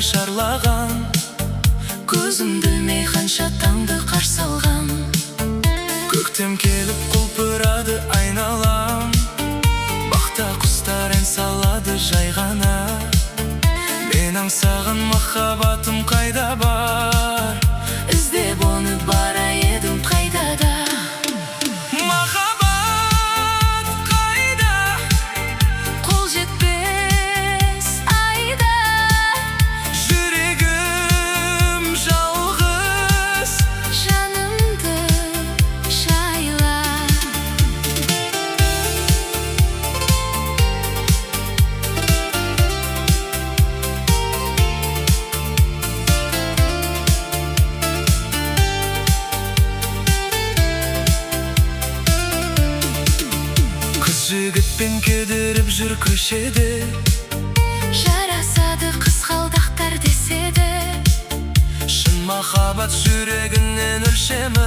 шарлаған, көзім білмей қанша таңды қарсы алған. Көктем келіп құлпырады айналам, бақта құстар ән салады жай ғана. Мен аңсаған махаббатым қайда бар, іздеп оны бара едім қайдада. Махаббат қайда, қол жетпес айда. Жүрегім жалғыз, жанымды жайла. Жігітпен кедіріп жүр көшеде, жарасады қызғалдақтар деседі. Шын махаббат жүрегінен өлшемі,